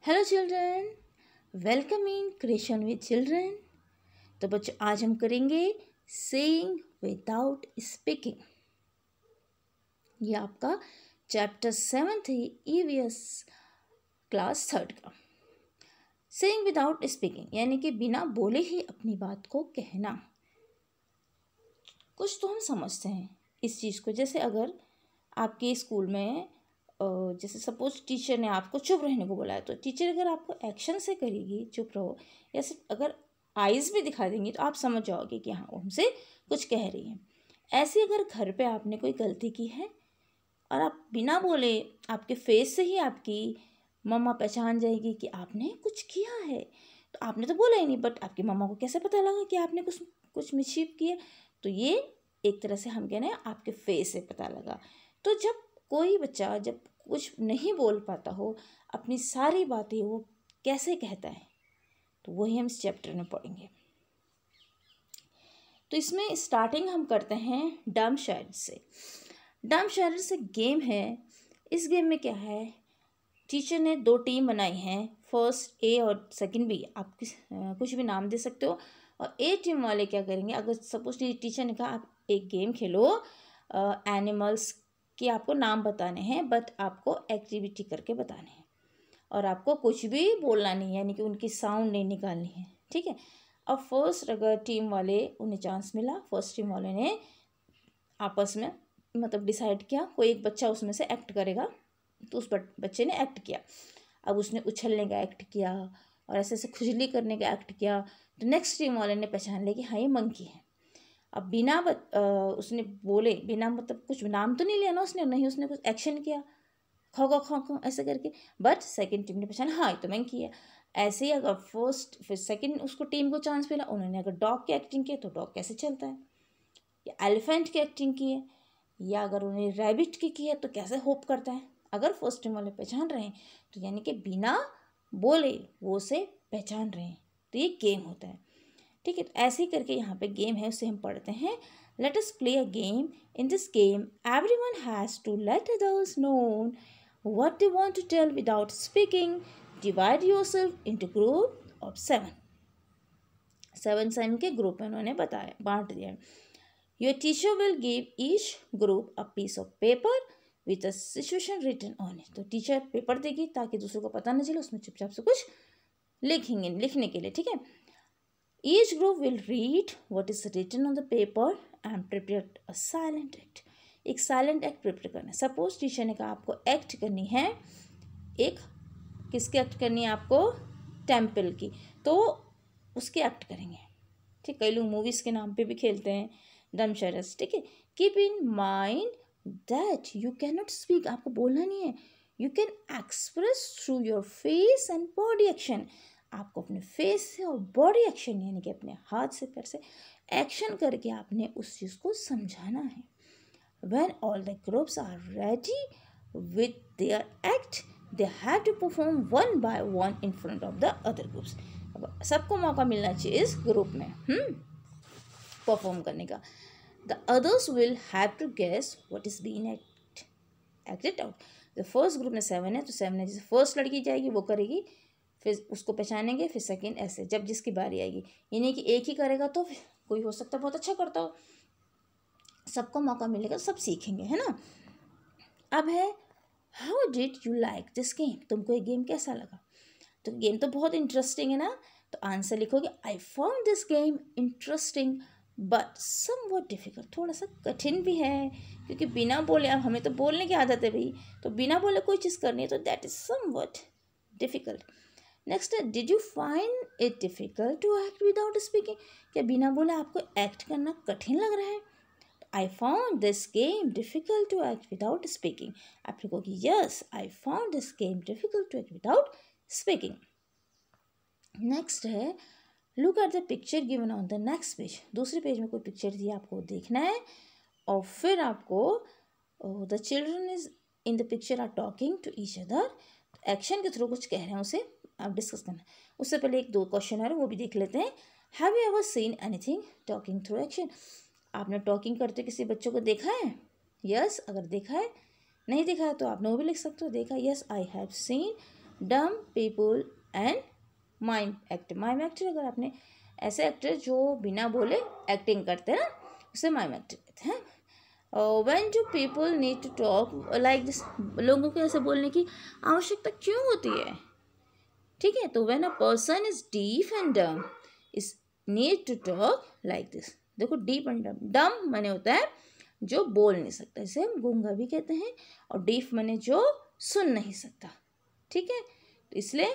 Hello children, welcome in creation with children. तो बच्चों, आज हम करेंगे सेइंग विदाउट स्पीकिंग। ये आपका चैप्टर 7 है ईवीएस क्लास 3 का। सेइंग विदाउट स्पीकिंग यानी कि बिना बोले ही अपनी बात को कहना। कुछ तो हम समझते हैं इस चीज़ को। जैसे अगर आपके स्कूल में जैसे सपोज टीचर ने आपको चुप रहने को बोला है, तो टीचर अगर आपको एक्शन से करेगी चुप रहो, या सिर्फ अगर आइज़ भी दिखा देंगी तो आप समझ जाओगे कि हाँ, वो हमसे कुछ कह रही है। ऐसे अगर घर पे आपने कोई गलती की है और आप बिना बोले, आपके फेस से ही आपकी मम्मा पहचान जाएगी कि आपने कुछ किया है। तो आपने तो बोला ही नहीं, बट आपकी मम्मा को कैसे पता लगा कि आपने कुछ मिसचीफ किया? तो ये एक तरह से हम कह रहे हैं आपके फेस से पता लगा। तो जब कोई बच्चा जब कुछ नहीं बोल पाता हो, अपनी सारी बातें वो कैसे कहता है, तो वही हम इस चैप्टर में पढ़ेंगे। तो इसमें स्टार्टिंग हम करते हैं डम्ब शायरी से। डम्ब शायरी से गेम है। इस गेम में क्या है, टीचर ने 2 टीम बनाई हैं, फर्स्ट ए और सेकंड बी। आप कुछ भी नाम दे सकते हो। और ए टीम वाले क्या करेंगे, अगर सपोज टीचर ने कहा आप एक गेम खेलो एनिमल्स कि आपको नाम बताने हैं, बट आपको एक्टिविटी करके बताने हैं और आपको कुछ भी बोलना नहीं है, यानी कि उनकी साउंड नहीं निकालनी है। ठीक है। अब फर्स्ट अगर टीम वाले उन्हें चांस मिला, फर्स्ट टीम वाले ने आपस में मतलब डिसाइड किया कोई एक बच्चा उसमें से एक्ट करेगा, तो उस बच्चे ने एक्ट किया। अब उसने उछलने का एक्ट किया और ऐसे ऐसे खुजली करने का एक्ट किया, तो नेक्स्ट टीम वाले ने पहचान लिया कि हाँ, ये मंकी है। अब बिना उसने बोले, बिना मतलब कुछ नाम तो नहीं लिया ना उसने, नहीं उसने कुछ एक्शन किया खो खो खो खो ऐसे करके, बट सेकंड टीम ने पहचाना हाँ, ये तो मैं किया। ऐसे ही अगर फर्स्ट फिर सेकंड उसको टीम को चांस मिला, उन्होंने अगर डॉग की एक्टिंग की तो डॉग कैसे चलता है, या एलिफेंट की एक्टिंग की है, या अगर उन्हें रैबिट की है तो कैसे होप करता है। अगर फर्स्ट टीम वाले पहचान रहे हैं तो यानी कि बिना बोले वो उसे पहचान रहे हैं, तो ये गेम होता है। ठीक है। तो ऐसे ही करके यहाँ पे गेम है, उसे हम पढ़ते हैं। Let us play a game. In this game everyone has to let others known what they want to tell without speaking. Divide yourself into group of 7. 7 के ग्रुप में उन्होंने बताया, बांट दिया। Your teacher will give each group a piece of paper with a situation written on it. तो teacher paper देगी ताकि दूसरों को पता न चले, उसमें चुपचाप से कुछ लिखेंगे लिखने के लिए। ठीक है। Each group will read what is written on the paper and prepare a silent act. एक साइलेंट एक्ट प्रिपेयर करना है। सपोज टीचर ने कहा आपको एक्ट करनी है, एक किसकी एक्ट करनी है आपको, टेम्पल की, तो उसकी एक्ट करेंगे। ठीक, कई लोग मूवीज़ के नाम पे भी खेलते हैं डम्ब शायरीज। ठीक है। Keep in mind that you can not speak, आपको बोलना नहीं है। You can express through your face and body action, आपको अपने फेस से और बॉडी एक्शन यानी कि अपने हाथ से पैर से एक्शन करके आपने उस चीज़ को समझाना है। When all the groups are ready with their act, they have to perform one by one in front of the other groups. अब सबको मौका मिलना चाहिए इस ग्रुप में परफॉर्म करने का। The others will have to guess what is being acted out. The first group में 7 है, तो 7 है, जैसे फर्स्ट लड़की जाएगी वो करेगी, फिर उसको पहचानेंगे, फिर सेकेंड, ऐसे जब जिसकी बारी आएगी। ये नहीं कि एक ही करेगा तो कोई हो सकता है बहुत अच्छा करता हो, सबको मौका मिलेगा, सब सीखेंगे, है ना। अब है how did you like this game, तुमको ये गेम कैसा लगा? तो गेम तो बहुत इंटरेस्टिंग है ना, तो आंसर लिखोगे I found this game interesting but somewhat difficult, थोड़ा सा कठिन भी है, क्योंकि बिना बोले, अब हमें तो बोलने की आदत है भाई, तो बिना बोले कोई चीज़ करनी है तो that is something difficult. Next है did you find it difficult to act without speaking, क्या बिना बोले आपको एक्ट करना कठिन लग रहा है? I found this game difficult to act without speaking. आप लिखोगे yes, I found this game difficult to act without speaking. Next है look at the picture given on the next page. दूसरे पेज में कोई पिक्चर दी आपको देखना है, और फिर आपको the children is in the picture are talking to each other. Action के थ्रू कुछ कह रहे हैं, उसे आप डिस्कस करना है। उससे पहले 1-2 क्वेश्चन है वो भी देख लेते हैं। Have you ever seen anything talking through action? आपने टॉकिंग करते किसी बच्चों को देखा है? यस, अगर देखा है, नहीं देखा है तो आपने वो भी लिख सकते हो। देखा, यस आई हैव सीन डम people and mime actor. Mime actor, अगर आपने ऐसे एक्टर जो बिना बोले एक्टिंग करते हैं ना, उसे माइम एक्टर कहते हैं। When do people need to talk like this, लोगों को ऐसे बोलने की आवश्यकता क्यों होती है? ठीक है, तो when a person is deaf and dumb is need to talk like this. देखो डीप एंड डम, डम माने होता है जो बोल नहीं सकता, इसे हम गूंगा भी कहते हैं, और डीफ माने जो सुन नहीं सकता। ठीक है, तो इसलिए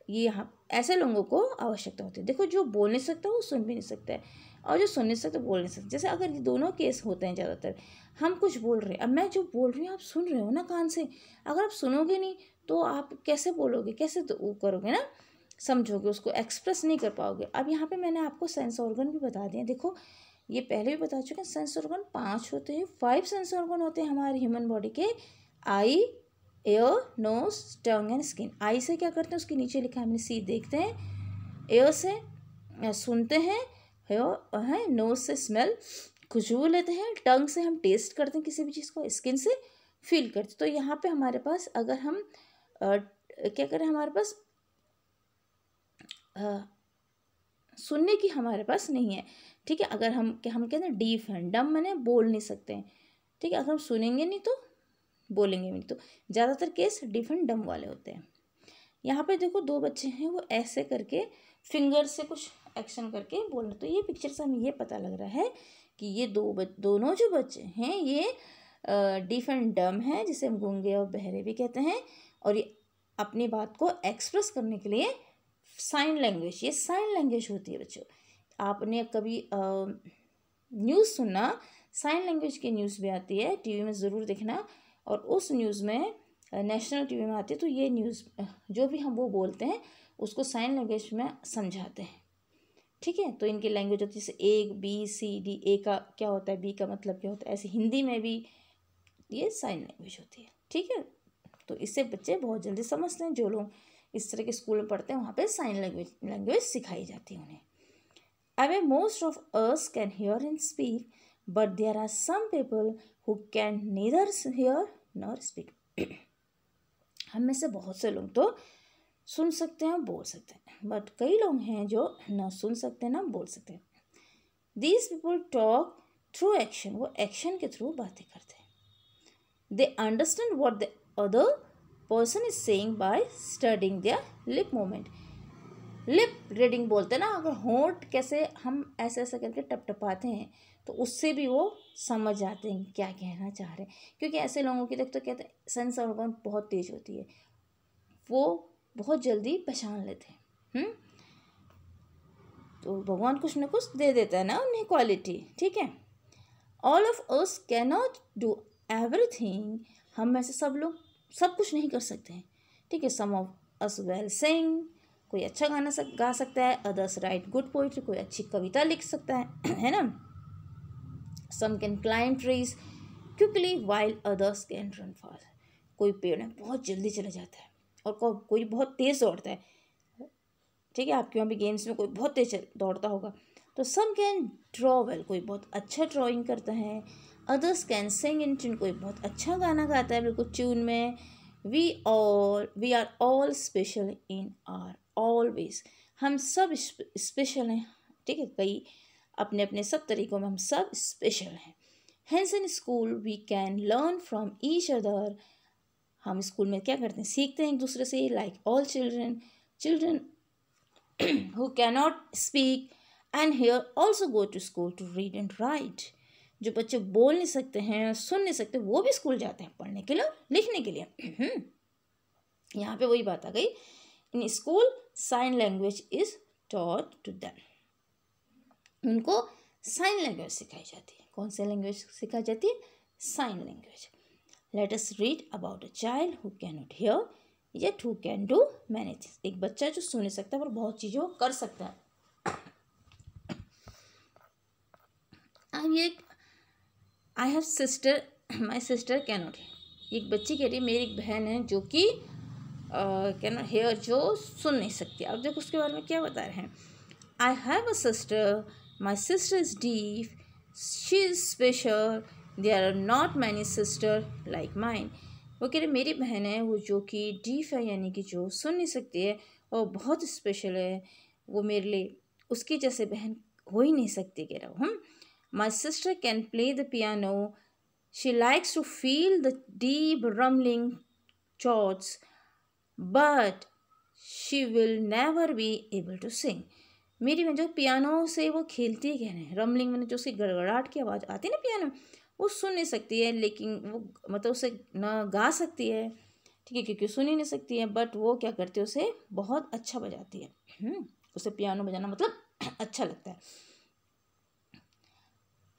ये यहाँ ऐसे लोगों को आवश्यकता होती है। देखो जो बोल नहीं सकता वो सुन भी नहीं सकता है, और जो सुन नहीं सकता बोल नहीं सकता। जैसे अगर ये दोनों केस होते हैं ज़्यादातर, हम कुछ बोल रहे हैं, अब मैं जो बोल रही हूँ आप सुन रहे हो ना कान से, अगर आप सुनोगे नहीं तो आप कैसे बोलोगे, कैसे तो वो करोगे ना, समझोगे, उसको एक्सप्रेस नहीं कर पाओगे। अब यहाँ पे मैंने आपको सेंस ऑर्गन भी बता दिए। देखो ये पहले भी बता चुके हैं, सेंस ऑर्गन 5 होते हैं, 5 सेंस ऑर्गन होते हैं हमारे ह्यूमन बॉडी के। Eye, ear, nose, tongue and skin. Eye से क्या करते हैं, उसके नीचे लिखा है हमने सी, देखते हैं। एयर से सुनते हैं, हेयर है, नोज से स्मेल, खुशबू लेते हैं, टंग से हम टेस्ट करते हैं किसी भी चीज़ को, स्किन से फील करते हैं। तो यहाँ पे हमारे पास अगर हम क्या करें, हमारे पास सुनने की हमारे पास नहीं है। ठीक है, अगर हम कहते हैं डीफ हैं, डम माने बोल नहीं सकते हैं। ठीक है, अगर हम सुनेंगे नहीं तो बोलेंगे नहीं, तो ज़्यादातर केस डीफ एंड डम वाले होते हैं। यहाँ पे देखो 2 बच्चे हैं, वो ऐसे करके फिंगर से कुछ एक्शन करके बोल रहे। तो ये पिक्चर से हमें ये पता लग रहा है कि ये दोनों जो बच्चे हैं ये डीफ एंड डम है, जिसे हम गूंगे और बहरे भी कहते हैं, और ये अपनी बात को एक्सप्रेस करने के लिए साइन लैंग्वेज, ये साइन लैंग्वेज होती है बच्चों। आपने कभी न्यूज़ सुना, साइन लैंग्वेज की न्यूज़ भी आती है, टीवी में ज़रूर देखना, और उस न्यूज़ में नेशनल टीवी में आती है, तो ये न्यूज़ जो भी हम वो बोलते हैं उसको साइन लैंग्वेज में समझाते हैं। ठीक है, तो इनकी लैंग्वेज होती है जैसे ए बी सी डी, ए का क्या होता है, बी का मतलब क्या होता है, ऐसे हिंदी में भी ये साइन लैंग्वेज होती है। ठीक है, तो इससे बच्चे बहुत जल्दी समझते हैं। जो लोग इस तरह के स्कूल में पढ़ते हैं वहाँ पे साइन लैंग्वेज सिखाई जाती है उन्हें। Away most of us can hear and speak, but there are some people who can neither hear nor speak. हम में से बहुत से लोग तो सुन सकते हैं, बोल सकते हैं, बट कई लोग हैं जो ना सुन सकते हैं ना बोल सकते हैं। These people talk through action, वो एक्शन के थ्रू बातें करते हैं। They understand what the other person is saying by studying there lip movement. Lip reading बोलते हैं ना, अगर होंठ कैसे हम ऐसे ऐसे करके टपटपाते हैं तो उससे भी वो समझ जाते हैं क्या कहना चाह रहे हैं। क्योंकि ऐसे लोगों की तो कहते हैं सेंस ऑर्गन बहुत तेज होती है, वो बहुत जल्दी पहचान लेते हैं। तो भगवान कुछ ना कुछ दे देता है ना उन्हें क्वालिटी। ठीक है, all of us can not do everything, हम में से सब लोग सब कुछ नहीं कर सकते हैं। ठीक है, सम ऑफ अस वेल सिंग, कोई अच्छा गाना गा सकता है, अदर्स राइट गुड पोइट्री, कोई अच्छी कविता लिख सकता है ना। Some can climb trees quickly while others can run fast, कोई पेड़ में बहुत जल्दी चला जाता है और कोई बहुत तेज़ दौड़ता है। ठीक है, आपके वहाँ भी गेम्स में कोई बहुत तेज दौड़ता होगा। तो सम कैन ड्रॉ वेल, कोई बहुत अच्छा ड्राइंग करता है। Others can sing in tune, कोई बहुत अच्छा गाना गाता है बिल्कुल ट्यून में। We are all special in our always, हम सब स्पेशल हैं। ठीक है, कई अपने अपने सब तरीक़ों में हम सब स्पेशल हैं। Hence in school we can learn from each other, हम स्कूल में क्या करते हैं, सीखते हैं एक दूसरे से। Like all children who cannot speak and hear also go to school to read and write, जो बच्चे बोल नहीं सकते हैं, सुन नहीं सकते, वो भी स्कूल जाते हैं पढ़ने के लिए, लिखने के लिए। यहाँ पे वही बात आ गई, in school sign language is taught to them, उनको साइन लैंग्वेज सिखाई जाती है। कौन सी लैंग्वेज सिखाई जाती है? Sign language. Let us read about a child who can not hear yet who can do many things, एक बच्चा जो सुन नहीं सकता पर बहुत चीज़ों कर सकता है। I have sister, my sister can not, एक बच्ची कह रही है मेरी एक बहन है जो कि कैन नॉट हियर, जो सुन नहीं सकती। अब देखो उसके बारे में क्या बता रहे हैं। I have a sister, my sister is deaf, she is special, there are not many sister like mine. वो कह रहे मेरी बहन है वो जो कि डीफ है, यानी कि जो सुन नहीं सकती है और बहुत स्पेशल है, वो मेरे लिए उसकी जैसे बहन हो ही नहीं सकती। कह रहा हूँ my sister can play the piano, she likes to feel the deep rumbling chords, but she will never be able to sing. मेरी बहन जो पियानो से वो खेलती है, कह रहे हैं रमलिंग मैंने जो उसकी गड़गड़ाहट की आवाज़ आती है ना पियानो, वो सुन नहीं सकती है, लेकिन वो मतलब उसे न गा सकती है, ठीक है, क्योंकि सुन ही नहीं सकती है, बट वो क्या करती है उसे बहुत अच्छा बजाती है। उसे पियानो बजाना मतलब अच्छा लगता है।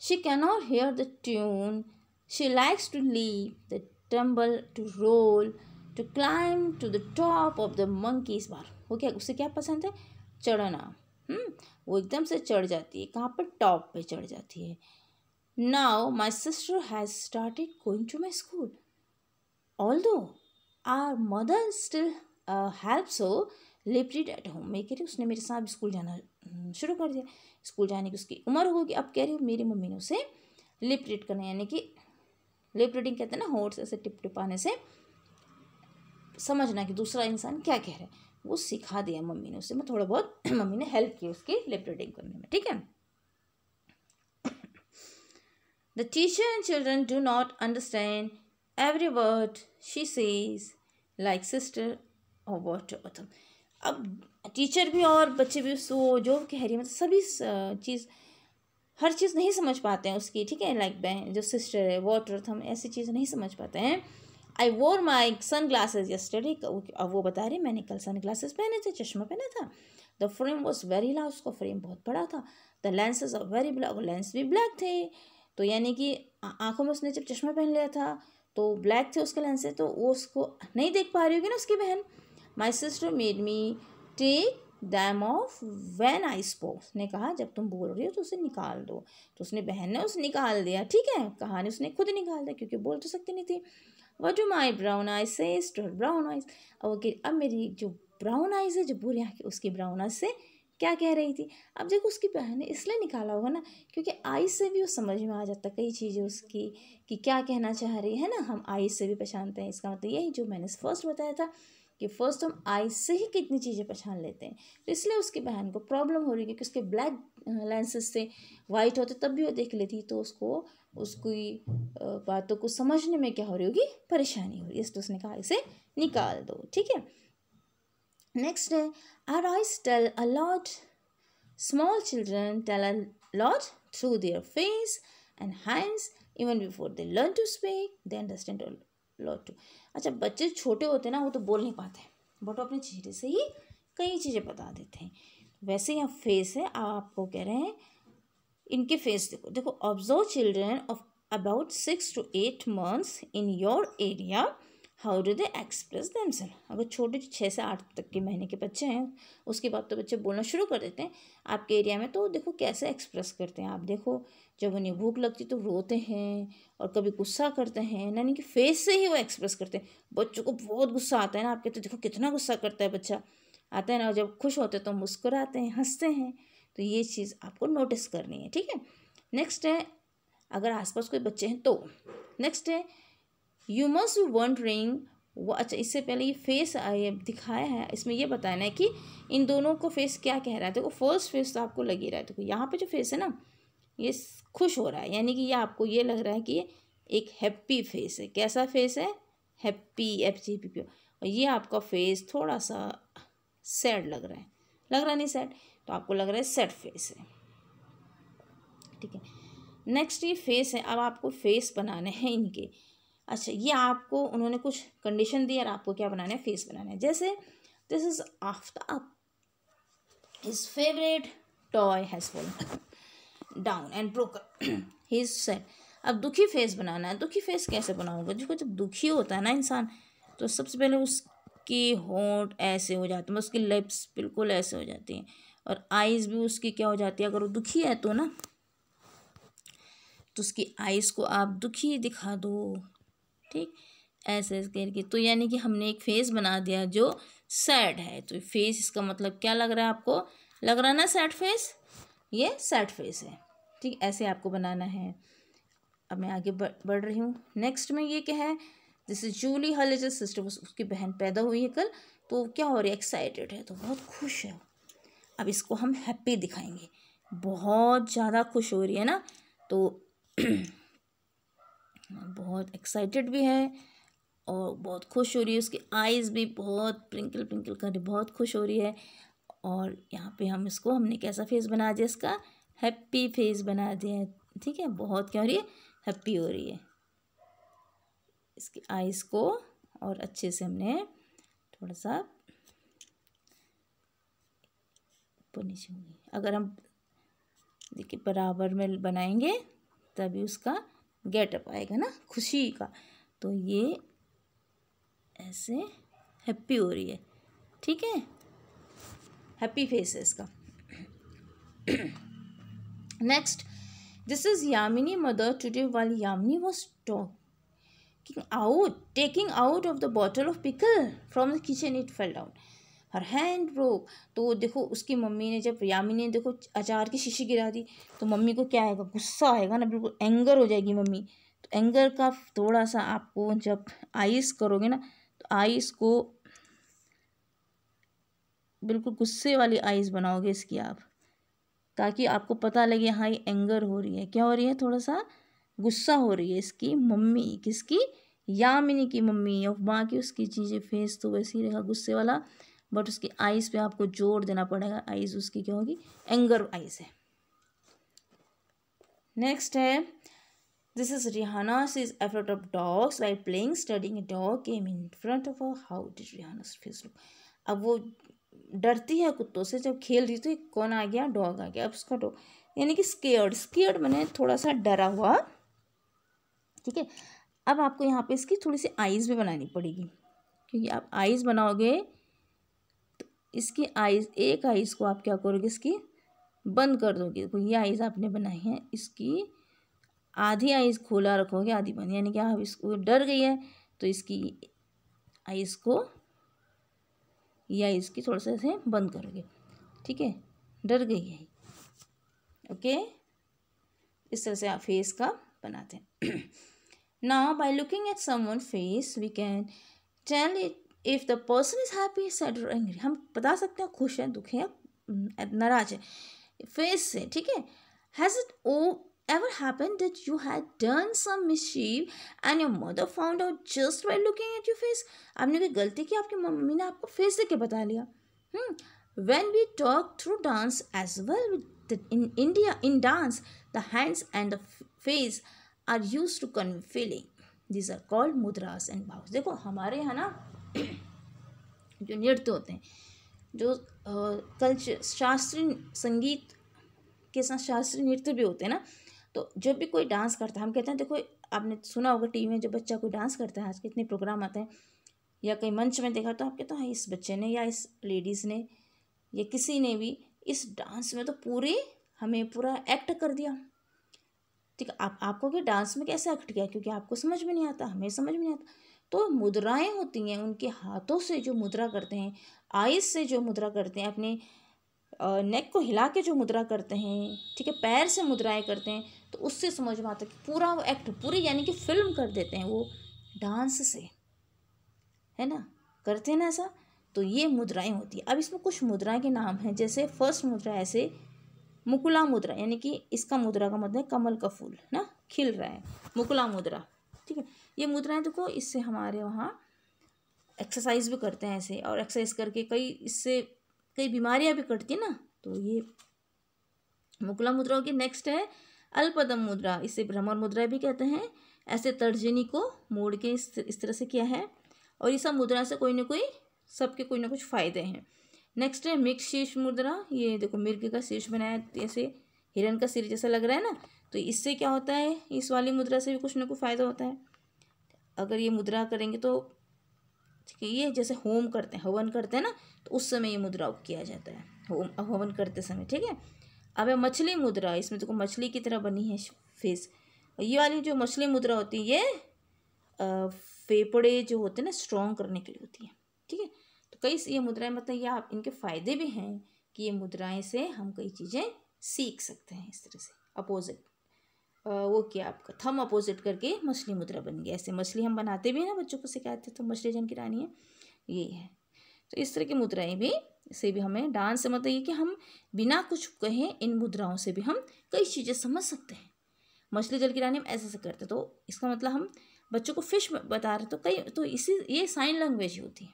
She cannot hear the tune, she likes to leap, to tumble, to roll, to climb to the top of the monkey's bar. वो क्या उसे क्या पसंद है? चढ़ना। वो एकदम से चढ़ जाती है, कहाँ पर? टॉप पे चढ़ जाती है। Now my sister has started going to my school. Although our mother still helps her live it at home. मैं कह रही हूँ उसने मेरे साथ स्कूल जाना शुरू कर दिया, स्कूल जाने की उसकी उम्र होगी। अब कह रही हूँ मेरी मम्मी ने उसे लिप रीड करना, यानी कि लिप रीडिंग कहते हैं ना, होठ से टिप टिपाने से समझना कि दूसरा इंसान क्या कह रहा है, वो सिखा दिया मम्मी ने उसे। मैं थोड़ा बहुत मम्मी ने हेल्प की उसकी लिप रीडिंग करने में, ठीक है। The teacher and children do not understand every word she says like sister और वॉट। अब टीचर भी और बच्चे भी उसको जो कह रही है मतलब सभी चीज़, हर चीज़ नहीं समझ पाते हैं उसकी, ठीक है। लाइक बहन जो सिस्टर है, वाटर, हम ऐसी चीज़ नहीं समझ पाते हैं। आई वोर माई सन ग्लासेज यस्टरडे, अब वो बता रही मैंने कल सन ग्लासेस पहने थे, चश्मा पहना था। The frame was very large, उसका फ्रेम बहुत बड़ा था। The lenses are very black, lens भी ब्लैक थे। तो यानी कि आंखों में उसने जब चश्मा पहन लिया था तो ब्लैक थे उसके लेंस, तो वो उसको नहीं देख पा रही होगी ना उसकी बहन। My sister made me take them off when I spoke, ने कहा जब तुम बोल रही हो तो उसे निकाल दो। तो उसने बहन ने उसे निकाल दिया, ठीक है, कहानी उसने खुद ही निकाल दिया क्योंकि बोल तो सकती नहीं थी। What do my brown eyes says to her brown eyes, अब मेरी जो ब्राउन आइज है, जो बुरी आँखें, उसकी ब्राउन आइज से क्या कह रही थी। अब देखो उसकी बहन ने इसलिए निकाला होगा ना क्योंकि आइज से भी वो समझ में आ जाता कई चीज़ें उसकी कि क्या कहना चाह रही है ना। हम आइज से भी पहचानते हैं, इसका मतलब यही जो मैंने फर्स्ट बताया था कि फर्स्ट हम आइज से ही कितनी चीज़ें पहचान लेते हैं। तो इसलिए उसकी बहन को प्रॉब्लम हो रही है क्योंकि उसके ब्लैक लेंसेज से वाइट होते तब भी वो देख लेती, तो उसको उसकी बातों को समझने में क्या हो रही होगी, परेशानी हो रही है, इसलिए उसने कहा इसे निकाल दो, ठीक है। नेक्स्ट है our eyes tell a lot, small children tell a lot through their face and hands, even before they learn to speak they understand a lot too. अच्छा, बच्चे छोटे होते हैं ना, वो तो बोल नहीं पाते, बट अपने चेहरे से ही कई चीज़ें बता देते हैं। वैसे यहाँ फेस है, आपको कह रहे हैं इनके फेस देखो। देखो, observe children of about 6 to 8 months in your area, how do they express themself. अगर छोटे 6 से 8 तक के महीने के बच्चे हैं, उसके बाद तो बच्चे बोलना शुरू कर देते हैं आपके एरिया में, तो देखो कैसे एक्सप्रेस करते हैं। आप देखो जब उन्हें भूख लगती तो रोते हैं और कभी गुस्सा करते हैं, यानी कि फेस से ही वो एक्सप्रेस करते हैं। बच्चों को बहुत गुस्सा आता है ना आपके, तो देखो कितना गुस्सा करता है बच्चा, आता है ना, और जब खुश होते हैं तो मुस्कुराते हैं, हंसते हैं। तो ये चीज़ आपको नोटिस करनी है, ठीक है। नेक्स्ट है, अगर आसपास कोई बच्चे हैं तो नेक्स्ट है यू मस्ट बी वंडरिंग वो। अच्छा, इससे पहले ये फेस ये दिखाया है, इसमें ये बताना है कि इन दोनों को फेस क्या कह रहा है। देखो फर्स्ट फेस तो आपको लग ही रहा है, देखो यहाँ पे जो फेस है ना, ये खुश हो रहा है, यानी कि ये आपको ये लग रहा है कि ये एक हैप्पी फेस है। कैसा फेस है? Happy, HAPPY। और ये आपका फेस थोड़ा सा सैड लग रहा है, लग रहा नहीं सैड, तो आपको लग रहा है सैड फेस है, ठीक है। नेक्स्ट ये फेस है, अब आपको फेस बनाने हैं इनके। अच्छा, ये आपको उन्होंने कुछ कंडीशन दी और आपको क्या बनाना है, फेस बनाना है। जैसे this is Aftab, his favourite toy has fallen down and broken his said. अब दुखी फेस बनाना है। दुखी फेस कैसे बनाओगे? देखो जब दुखी होता है ना इंसान, तो सबसे पहले उसके होंठ ऐसे हो जाते हैं, उसकी लिप्स बिल्कुल ऐसे हो जाती हैं, और आइज़ भी उसकी क्या हो जाती है, अगर वो दुखी है तो ना, तो उसकी आइज़ को आप दुखी दिखा दो, ठीक, ऐसे करके। तो यानी कि हमने एक फेस बना दिया जो सैड है। तो फेस, इसका मतलब क्या लग रहा है आपको? लग रहा है ना सैड फेस, ये सैड फेस है, ठीक, ऐसे आपको बनाना है। अब मैं आगे बढ़ रही हूँ। नेक्स्ट में ये क्या है, जैसे जूली, हर लिटिल सिस्टर, उसकी बहन पैदा हुई है कल, तो क्या हो रही है, एक्साइटेड है, तो बहुत खुश है। अब इसको हम हैप्पी दिखाएंगे, बहुत ज़्यादा खुश हो रही है ना, तो बहुत एक्साइटेड भी है और बहुत खुश हो रही है, उसकी आईज़ भी बहुत प्रिंकल प्रिंकल कर रही, बहुत खुश हो रही है। और यहाँ पे हमने कैसा फेस बना दिया, इसका हैप्पी फेस बना दिया है, ठीक है। बहुत क्या हो रही है, हैप्पी हो रही है। इसकी आईज़ को और अच्छे से हमने थोड़ा सा ऊपर नीचे होंगी, अगर हम देखिए बराबर में बनाएंगे तभी उसका गेटअप आएगा ना, खुशी का। तो ये ऐसे हैप्पी हो रही है, ठीक है, हैप्पी फेस है इसका। Next, this is Yamini mother today while Yamini was taking out of the bottle of pickle from the kitchen, it fell down, her hand broke। तो देखो उसकी मम्मी ने, जब यामिनी ने देखो अचार की शीशी गिरा दी, तो मम्मी को क्या आएगा, गुस्सा आएगा ना, बिल्कुल एंगर हो जाएगी मम्मी। तो एंगर का थोड़ा सा आपको जब आइस करोगे ना, तो आइस को बिल्कुल गुस्से वाली आइस बनाओगे इसकी आप, ताकि आपको पता लगे हाँ ये एंगर हो रही है, क्या हो रही है, थोड़ा सा गुस्सा हो रही है इसकी मम्मी, किसकी, यामिनी की मम्मी। और माँ की उसकी चीज़ें फेस तो वैसे ही रहेगा गुस्से वाला, बट उसकी आइज़ पे आपको जोर देना पड़ेगा, आइज़ उसकी क्या होगी, एंगर आइज़ है। नेक्स्ट है, this is Rihanna, she is afraid of dogs while playing studying, a dog came in front of her, how did रिहाना's फेस लुक। अब वो डरती है कुत्तों से, जब खेल रही तो एक कौन आ गया, डॉग आ गया। अब उसका डॉग यानी कि स्केयर्ड मैंने थोड़ा सा डरा हुआ, ठीक है। अब आपको यहाँ पे इसकी थोड़ी सी आइज़ भी बनानी पड़ेगी, क्योंकि आप आइज़ बनाओगे तो इसकी आइज़, एक आइज़ को आप क्या करोगे, इसकी बंद कर दोगे। तो ये आइज़ आपने बनाई है, इसकी आधी आइज़ खोला रखोगे, आधी बंद, यानी कि आप इसको डर गई है तो इसकी आइज़ को, ये आइज़ की थोड़ा सा ऐसे बंद करोगे, ठीक है, डर गई है, ओके। इस तरह से आप फेस का बनाते हैं। Now, by looking at someone's face, we can tell it if the person is happy, sad or angry. हम बता सकते हैं खुश है, दुखी है, नाराज है, फेस से, ठीक है। Has it ever happened that you had done some mischief and your mother found out just by looking at your face? आपने कोई गलती की, आपकी मम्मी ने आपको फेस देख के बता लिया। When we talk through dance as well, in India, in dance, the hands and the face are used to convey feeling. These are called mudras and bows. देखो हमारे यहाँ ना जो नृत्य होते हैं, जो कल्चर, शास्त्रीय संगीत के साथ शास्त्रीय नृत्य भी होते हैं ना, तो जब भी कोई डांस करता है हम कहते हैं, देखो आपने सुना होगा टीवी में जब बच्चा कोई डांस करता है, आज के इतने प्रोग्राम आते हैं, या कहीं मंच में देखा तो आप कहते हैं इस बच्चे ने या इस लेडीज़ ने या किसी ने भी इस डांस में तो हमें पूरा एक्ट कर दिया, ठीक है। आपको कि डांस में कैसे एक्ट किया, क्योंकि आपको समझ में नहीं आता, हमें समझ में नहीं आता। तो मुद्राएं होती हैं, उनके हाथों से जो मुद्रा करते हैं, आइज से जो मुद्रा करते हैं, अपने नेक को हिला के जो मुद्रा करते हैं, ठीक है, पैर से मुद्राएं करते हैं, तो उससे समझ में आता है कि पूरा वो एक्ट, पूरी यानी कि फिल्म कर देते हैं वो डांस से, है ना, करते हैं ना ऐसा। तो ये मुद्राएं होती है। अब इसमें कुछ मुद्राएं के नाम हैं, जैसे फर्स्ट मुद्रा ऐसे मुकुला मुद्रा, यानी कि इसका मुद्रा का मतलब है कमल का फूल ना खिल रहा है, मुकुला मुद्रा, ठीक है। ये मुद्राएं देखो, इससे हमारे वहाँ एक्सरसाइज भी करते हैं ऐसे, और एक्सरसाइज करके इससे कई बीमारियां भी कटती है ना, तो ये मुकुला मुद्रा होगी। नेक्स्ट है अल्पदम मुद्रा, इसे भ्रमर मुद्रा भी कहते हैं। ऐसे तर्जनी को मोड़ के इस तरह से किया है, और ये सब मुद्रा से कोई ना कुछ फायदे हैं। नेक्स्ट है मिक्स शीर्ष मुद्रा, ये देखो मिर्ग का शीर्ष बनाया, जैसे हिरन का सिर जैसा लग रहा है ना, तो इससे क्या होता है, इस वाली मुद्रा से भी कुछ ना कुछ फ़ायदा होता है। अगर ये मुद्रा करेंगे तो ठीक है, ये जैसे होम करते हैं, हवन करते हैं ना, तो उस समय ये मुद्रा किया जाता है, हवन करते समय, ठीक है। अब है मछली मुद्रा, इसमें देखो मछली की तरह बनी है फेस, और ये वाली जो मछली मुद्रा होती है ये फेफड़े जो होते हैं ना स्ट्रॉन्ग करने के लिए होती है, ठीक है। तो कई ये मुद्राएं, मतलब ये आप इनके फ़ायदे भी हैं कि ये मुद्राएं से हम कई चीज़ें सीख सकते हैं, इस तरह से अपोजिट। वो किया, आपका थम अपोजिट करके मछली मुद्रा बन गया। ऐसे मछली हम बनाते भी हैं ना, बच्चों को सिखाते तो मछली जन की रानी है, ये है। तो इस तरह की मुद्राएं भी से भी हमें डांस से मतलब ये कि हम बिना कुछ कहें इन मुद्राओं से भी हम कई चीज़ें समझ सकते हैं। मछली जल की रानी हम ऐसे करते, तो इसका मतलब हम बच्चों को फिश बता रहे तो कई तो इसी ये साइन लैंग्वेज ही होती है,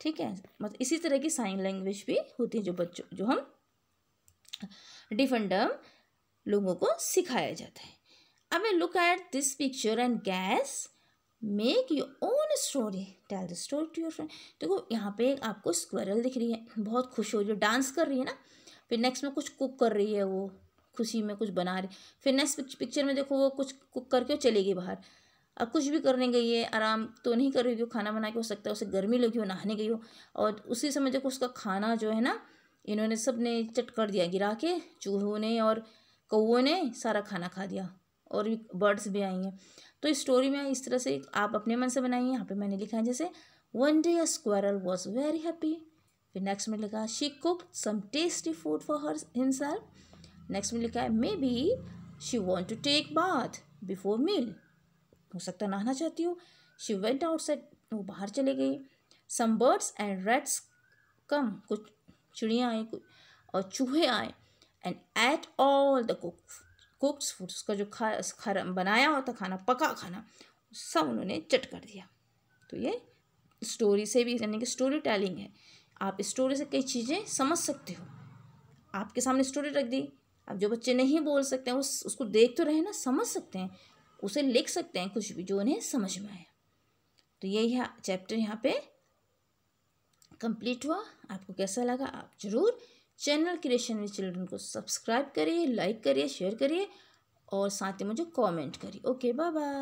ठीक है। मतलब इसी तरह की साइन लैंग्वेज भी होती है जो हम डिफरेंट लोगों को सिखाया जाता है। अब look at this picture and guess, make your own story, tell the story to your friend. देखो यहाँ पे आपको स्क्वायरल दिख रही है, बहुत खुश हो रही है, डांस कर रही है ना। फिर नेक्स्ट में कुछ कुक कर रही है, वो खुशी में कुछ बना रही। फिर नेक्स्ट पिक्चर में देखो वो कुछ कुक करके चली गई बाहर। अब कुछ भी करने गई है, आराम तो नहीं कर रही हो, खाना बना के, हो सकता है उसे गर्मी लगी हो, नहाने गई हो, और उसी समय देखो उसका खाना जो है ना, इन्होंने सब ने चट कर दिया, गिरा के चूहों ने और कौओं ने सारा खाना खा दिया, और भी बर्ड्स भी आई हैं। तो इस स्टोरी में इस तरह से आप अपने मन से बनाइए। यहाँ पे मैंने लिखा है जैसे one day a squirrel was very happy. फिर नेक्स्ट में लिखा she cooked some tasty food for her himself. Next में लिखा है maybe she want to take bath before meal, हो सकता है नहाना चाहती हो। शी वेंट आउटसाइड, वो बाहर चले गई। सम बर्ड्स एंड रैट्स कम, कुछ चिड़ियाँ आई और चूहे आए, and at all the cooked food, उसका जो बनाया होता खाना, पका खाना, सब उन्होंने चट कर दिया। तो ये स्टोरी से भी, यानी कि स्टोरी टेलिंग है। आप स्टोरी से कई चीज़ें समझ सकते हो। आपके सामने स्टोरी रख दी, अब जो बच्चे नहीं बोल सकते हैं उसको देख तो रहे ना, समझ सकते हैं, उसे लिख सकते हैं कुछ भी जो उन्हें समझ में आए। तो यही है चैप्टर यहाँ पे कंप्लीट हुआ। आपको कैसा लगा आप ज़रूर चैनल क्रिएशन विद चिल्ड्रन को सब्सक्राइब करिए, लाइक करिए, शेयर करिए, और साथ ही मुझे कमेंट करिए। Okay, bye bye.